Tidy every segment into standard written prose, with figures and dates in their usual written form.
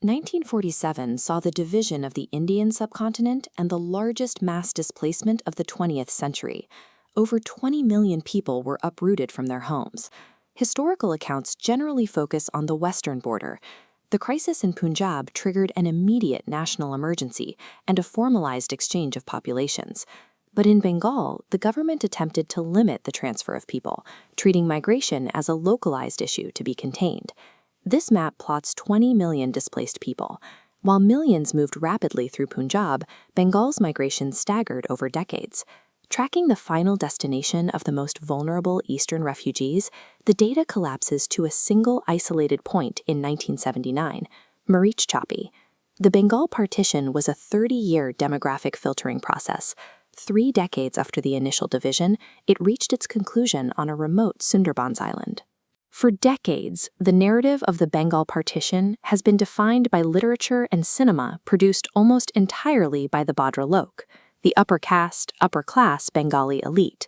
1947 saw the division of the Indian subcontinent and the largest mass displacement of the 20th century. Over 20 million people were uprooted from their homes. Historical accounts generally focus on the western border. The crisis in Punjab triggered an immediate national emergency and a formalized exchange of populations. But in Bengal, the government attempted to limit the transfer of people, treating migration as a localized issue to be contained. This map plots 20 million displaced people. While millions moved rapidly through Punjab, Bengal's migration staggered over decades. Tracking the final destination of the most vulnerable eastern refugees, the data collapses to a single isolated point in 1979, Marichjhapi. The Bengal partition was a 30-year demographic filtering process. 3 decades after the initial division, it reached its conclusion on a remote Sundarbans island. For decades, the narrative of the Bengal partition has been defined by literature and cinema produced almost entirely by the Badra Lok, the upper caste, upper-class Bengali elite.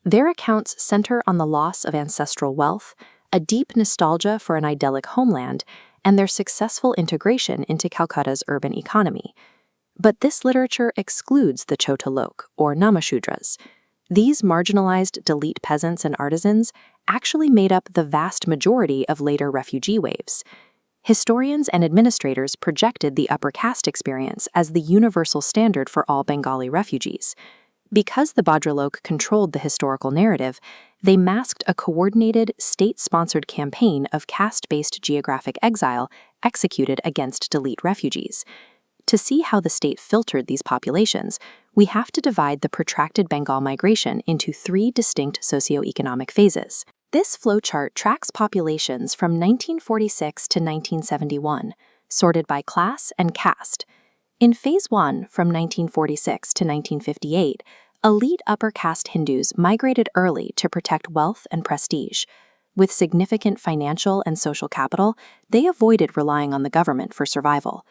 Their accounts center on the loss of ancestral wealth, a deep nostalgia for an idyllic homeland, and their successful integration into Calcutta's urban economy. But this literature excludes the Chota Lok, or Namashudras. These marginalized Dalit peasants and artisans actually made up the vast majority of later refugee waves. Historians and administrators projected the upper caste experience as the universal standard for all Bengali refugees. Because the Badra Lok controlled the historical narrative, they masked a coordinated, state-sponsored campaign of caste-based geographic exile executed against Dalit refugees. To see how the state filtered these populations, we have to divide the protracted Bengal migration into 3 distinct socioeconomic phases. This flowchart tracks populations from 1946 to 1971, sorted by class and caste. In Phase 1, from 1946 to 1958, elite upper caste Hindus migrated early to protect wealth and prestige. With significant financial and social capital, they avoided relying on the government for survival.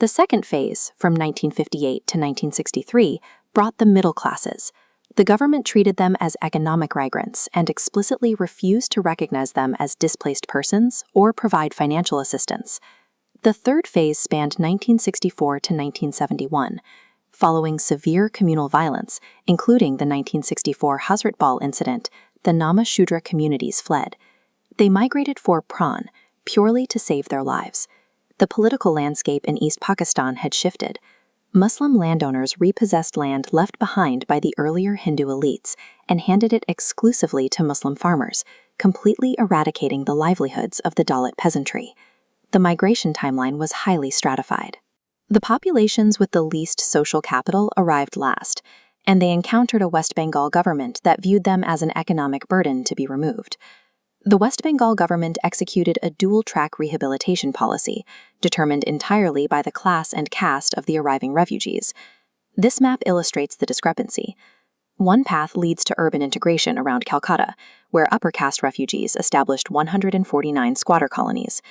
The second phase, from 1958 to 1963, brought the middle classes. The government treated them as economic migrants and explicitly refused to recognize them as displaced persons or provide financial assistance. The third phase spanned 1964 to 1971. Following severe communal violence, including the 1964 Hazrat Bal incident, the Nama Shudra communities fled. They migrated for pran, purely to save their lives. The political landscape in East Pakistan had shifted. Muslim landowners repossessed land left behind by the earlier Hindu elites and handed it exclusively to Muslim farmers, completely eradicating the livelihoods of the Dalit peasantry. The migration timeline was highly stratified. The populations with the least social capital arrived last, and they encountered a West Bengal government that viewed them as an economic burden to be removed. The West Bengal government executed a dual-track rehabilitation policy, determined entirely by the class and caste of the arriving refugees. This map illustrates the discrepancy. One path leads to urban integration around Calcutta, where upper caste refugees established 149 squatter colonies.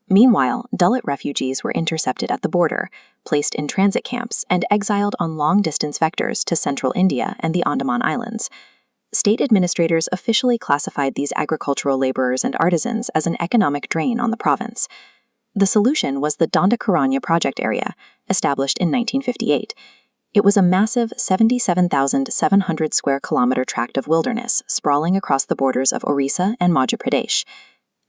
Meanwhile, Dalit refugees were intercepted at the border, placed in transit camps, and exiled on long-distance vectors to central India and the Andaman Islands. State administrators officially classified these agricultural laborers and artisans as an economic drain on the province. The solution was the Dandakaranya project area, established in 1958. It was a massive 77,700 square kilometer tract of wilderness sprawling across the borders of Orissa and Madhya Pradesh.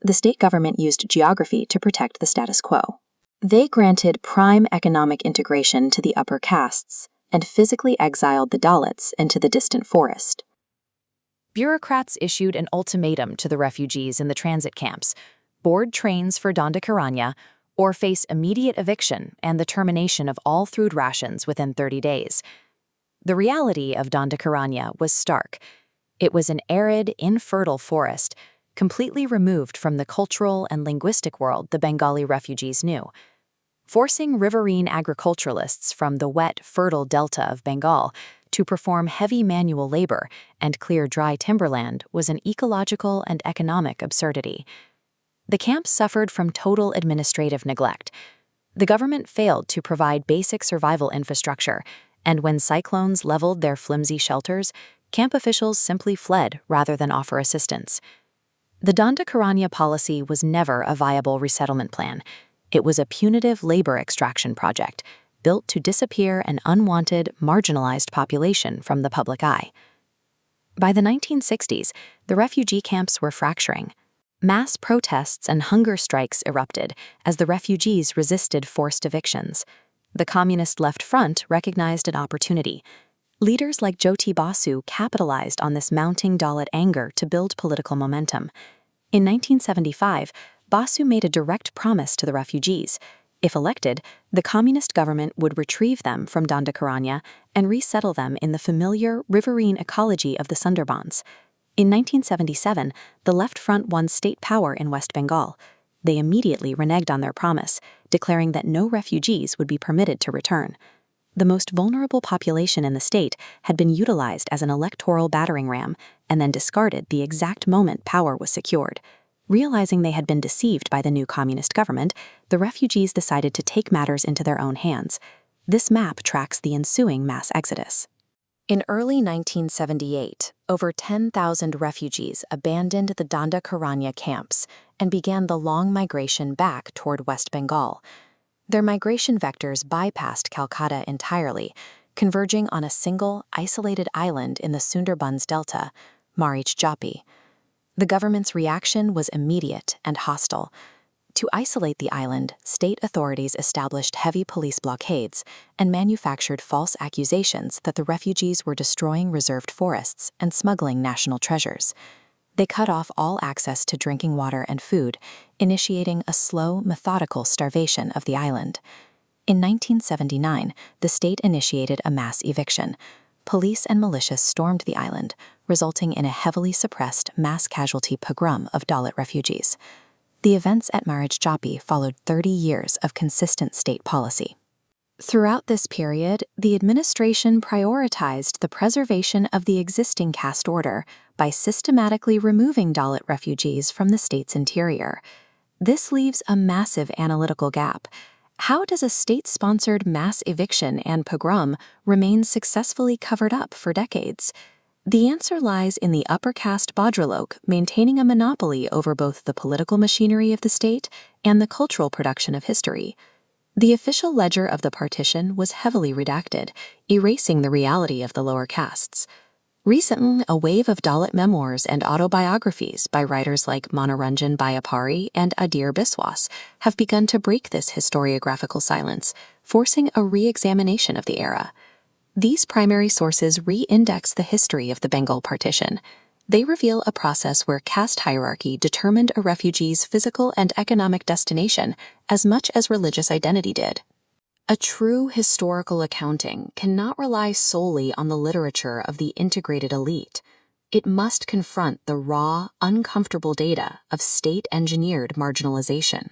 The state government used geography to protect the status quo. They granted prime economic integration to the upper castes and physically exiled the Dalits into the distant forest. Bureaucrats issued an ultimatum to the refugees in the transit camps: board trains for Dandakaranya or face immediate eviction and the termination of all food rations within 30 days. The reality of Dandakaranya was stark. It was an arid, infertile forest, completely removed from the cultural and linguistic world the Bengali refugees knew. Forcing riverine agriculturalists from the wet, fertile delta of Bengal to perform heavy manual labor and clear dry timberland was an ecological and economic absurdity. The camps suffered from total administrative neglect. The government failed to provide basic survival infrastructure, and when cyclones leveled their flimsy shelters, camp officials simply fled rather than offer assistance. The Dandakaranya policy was never a viable resettlement plan. It was a punitive labor extraction project built to disappear an unwanted, marginalized population from the public eye. By the 1960s, the refugee camps were fracturing. Mass protests and hunger strikes erupted as the refugees resisted forced evictions. The Communist Left Front recognized an opportunity. Leaders like Jyoti Basu capitalized on this mounting Dalit anger to build political momentum. In 1975, Basu made a direct promise to the refugees. If elected, the communist government would retrieve them from Dandakaranya and resettle them in the familiar riverine ecology of the Sundarbans. In 1977, the Left Front won state power in West Bengal. They immediately reneged on their promise, declaring that no refugees would be permitted to return. The most vulnerable population in the state had been utilized as an electoral battering ram and then discarded the exact moment power was secured. Realizing they had been deceived by the new communist government, the refugees decided to take matters into their own hands. This map tracks the ensuing mass exodus. In early 1978, over 10,000 refugees abandoned the Dandakaranya camps and began the long migration back toward West Bengal. Their migration vectors bypassed Calcutta entirely, converging on a single, isolated island in the Sundarbans delta, Marichjhapi. The government's reaction was immediate and hostile. To isolate the island, state authorities established heavy police blockades and manufactured false accusations that the refugees were destroying reserved forests and smuggling national treasures. They cut off all access to drinking water and food, initiating a slow, methodical starvation of the island. In 1979, the state initiated a mass eviction. Police and militias stormed the island, resulting in a heavily suppressed mass casualty pogrom of Dalit refugees. The events at Marichjhapi followed 30 years of consistent state policy. Throughout this period, the administration prioritized the preservation of the existing caste order by systematically removing Dalit refugees from the state's interior. This leaves a massive analytical gap. How does a state-sponsored mass eviction and pogrom remain successfully covered up for decades? The answer lies in the upper caste Bhadralok maintaining a monopoly over both the political machinery of the state and the cultural production of history. The official ledger of the partition was heavily redacted, erasing the reality of the lower castes. Recently, a wave of Dalit memoirs and autobiographies by writers like Manoranjan Bayapari and Adir Biswas have begun to break this historiographical silence, forcing a re-examination of the era. These primary sources re-index the history of the Bengal partition. They reveal a process where caste hierarchy determined a refugee's physical and economic destination as much as religious identity did. A true historical accounting cannot rely solely on the literature of the integrated elite. It must confront the raw, uncomfortable data of state-engineered marginalization.